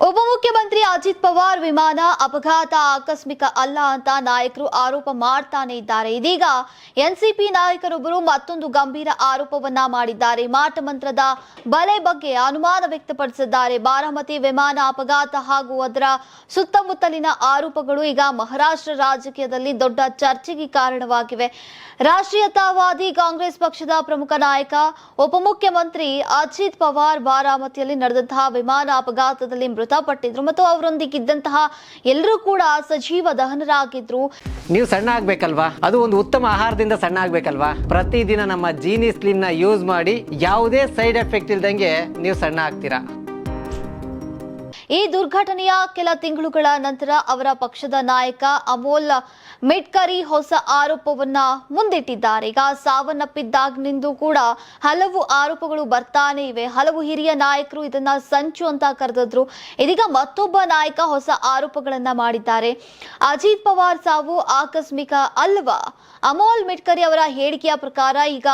ಉಪಮುಖ್ಯಮಂತ್ರಿ ಅಜಿತ್ ಪವಾರ್ ವಿಮಾನ ಅಪಘಾತ ಆಕಸ್ಮಿಕ ಅಲ್ಲ ಅಂತ ನಾಯಕರು ಆರೋಪ ಮಾಡ್ತಾನೆ ಇದ್ದಾರೆ. ಇದೀಗ ಎನ್ಸಿಪಿ ನಾಯಕರೊಬ್ಬರು ಮತ್ತೊಂದು ಗಂಭೀರ ಆರೋಪವನ್ನ ಮಾಡಿದ್ದಾರೆ. ಮಾಟಮಂತ್ರದ ಬಲೆ ಬಗ್ಗೆ ಅನುಮಾನ ವ್ಯಕ್ತಪಡಿಸಿದ್ದಾರೆ. ಬಾರಾಮತಿ ವಿಮಾನ ಅಪಘಾತ ಹಾಗೂ ಅದರ ಸುತ್ತಮುತ್ತಲಿನ ಆರೋಪಗಳು ಈಗ ಮಹಾರಾಷ್ಟ್ರ ರಾಜಕೀಯದಲ್ಲಿ ದೊಡ್ಡ ಚರ್ಚೆಗೆ ಕಾರಣವಾಗಿವೆ. ರಾಷ್ಟ್ರೀಯತಾವಾದಿ ಕಾಂಗ್ರೆಸ್ ಪಕ್ಷದ ಪ್ರಮುಖ ನಾಯಕ ಉಪಮುಖ್ಯಮಂತ್ರಿ ಅಜಿತ್ ಪವಾರ್ ಬಾರಾಮತಿಯಲ್ಲಿ ನಡೆದಂತಹ ವಿಮಾನ ಅಪಘಾತದಲ್ಲಿ ಮೃತಪಟ್ಟಿದ್ರು ಮತ್ತು ಅವರೊಂದಿಗಿದ್ದಂತಹ ಎಲ್ಲರೂ ಕೂಡ ಸಜೀವ ದಹನರಾಗಿದ್ರು. ನೀವು ಸಣ್ಣ ಆಗ್ಬೇಕಲ್ವಾ? ಅದು ಒಂದು ಉತ್ತಮ ಆಹಾರದಿಂದ ಸಣ್ಣ ಆಗ್ಬೇಕಲ್ವಾ? ಪ್ರತಿದಿನ ನಮ್ಮ ಜೀನಿ ಸ್ಲಿಮ್ ನ ಯೂಸ್ ಮಾಡಿ ಯಾವುದೇ ಸೈಡ್ ಎಫೆಕ್ಟ್ ಇಲ್ದಂಗೆ ನೀವು ಸಣ್ಣ ಆಗ್ತೀರಾ. ಈ ದುರ್ಘಟನೆಯ ಕೆಲ ತಿಂಗಳುಗಳ ನಂತರ ಅವರ ಪಕ್ಷದ ನಾಯಕ ಅಮೋಲ್ ಮಿಟ್ಕರಿ ಹೊಸ ಆರೋಪವನ್ನ ಮುಂದಿಟ್ಟಿದ್ದಾರೆ. ಈಗ ಸಾವನ್ನಪ್ಪಿದ್ದಾಗಿನಿಂದ ಕೂಡ ಹಲವು ಆರೋಪಗಳು ಬರ್ತಾನೆ ಇವೆ. ಹಲವು ಹಿರಿಯ ನಾಯಕರು ಇದನ್ನ ಸಂಚು ಅಂತ ಕರೆದಿದ್ರು. ಇದೀಗ ಮತ್ತೊಬ್ಬ ನಾಯಕ ಹೊಸ ಆರೋಪಗಳನ್ನ ಮಾಡಿದ್ದಾರೆ. ಅಜಿತ್ ಪವಾರ್ ಸಾವು ಆಕಸ್ಮಿಕ ಅಲ್ವಾ? ಅಮೋಲ್ ಮಿಟ್ಕರಿ ಅವರ ಹೇಳಿಕೆಯ ಪ್ರಕಾರ ಈಗ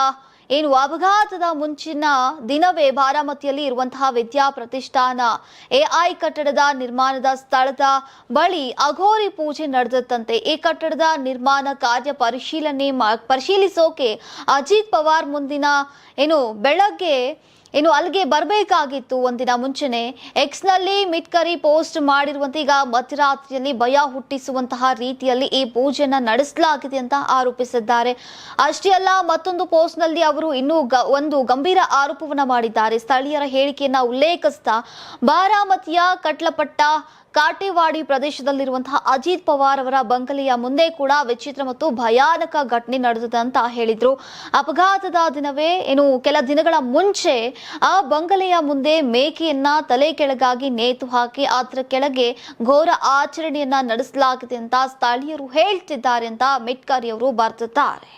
ಏನು ಅಪಘಾತದ ಮುಂಚಿನ ದಿನವೇ ಬಾರಾಮತಿಯಲ್ಲಿ ಇರುವಂತಹ ವಿದ್ಯಾ ಪ್ರತಿಷ್ಠಾನ ಎಐ ಕಟ್ಟಡದ ನಿರ್ಮಾಣದ ಸ್ಥಳದ ಬಳಿ ಅಘೋರಿ ಪೂಜೆ ನಡೆದತ್ತಂತೆ. ಈ ಕಟ್ಟಡದ ನಿರ್ಮಾಣ ಕಾರ್ಯ ಪರಿಶೀಲಿಸೋಕೆ ಅಜಿತ್ ಪವಾರ್ ಮುಂದಿನ ಬೆಳಗ್ಗೆ ಅಲ್ಲಿಗೆ ಬರಬೇಕಾಗಿತ್ತು. ಒಂದಿನ ಮುಂಚೆನೆ ಎಕ್ಸ್ ನಲ್ಲಿ ಮಿಟ್ಕರಿ ಪೋಸ್ಟ್ ಮಾಡಿರುವಂತೆ ಈಗ ಮಧ್ಯರಾತ್ರಿಯಲ್ಲಿ ಭಯ ಹುಟ್ಟಿಸುವಂತಹ ರೀತಿಯಲ್ಲಿ ಈ ಪೂಜೆಯನ್ನ ನಡೆಸಲಾಗಿದೆ ಅಂತ ಆರೋಪಿಸಿದ್ದಾರೆ. ಅಷ್ಟೇ ಅಲ್ಲ, ಮತ್ತೊಂದು ಪೋಸ್ಟ್ ನಲ್ಲಿ ಅವರು ಇನ್ನೂ ಒಂದು ಗಂಭೀರ ಆರೋಪವನ್ನ ಮಾಡಿದ್ದಾರೆ. ಸ್ಥಳೀಯರ ಹೇಳಿಕೆಯನ್ನ ಉಲ್ಲೇಖಿಸ್ತಾ ಬಾರಾಮತಿಯ ಕಟ್ಲಪಟ್ಟ ಕಾಟೇವಾಡಿ ಪ್ರದೇಶದಲ್ಲಿರುವಂತಹ ಅಜಿತ್ ಪವಾರ್ ಅವರ ಬಂಗಲೆಯ ಮುಂದೆ ಕೂಡ ವಿಚಿತ್ರ ಮತ್ತು ಭಯಾನಕ ಘಟನೆ ನಡೆದಿದೆ ಅಂತ ಹೇಳಿದ್ರು. ಅಪಘಾತದ ದಿನವೇ ಕೆಲ ದಿನಗಳ ಮುಂಚೆ ಆ ಬಂಗಲೆಯ ಮುಂದೆ ಮೇಕೆಯನ್ನ ತಲೆ ಕೆಳಗಾಗಿ ನೇತು ಹಾಕಿ ಅದರ ಕೆಳಗೆ ಘೋರ ಆಚರಣೆಯನ್ನ ನಡೆಸಲಾಗಿದೆ ಅಂತ ಸ್ಥಳೀಯರು ಹೇಳ್ತಿದ್ದಾರೆ ಅಂತ ಮಿಟ್ಕರಿ ಅವರು ಬರೆದಿದ್ದಾರೆ.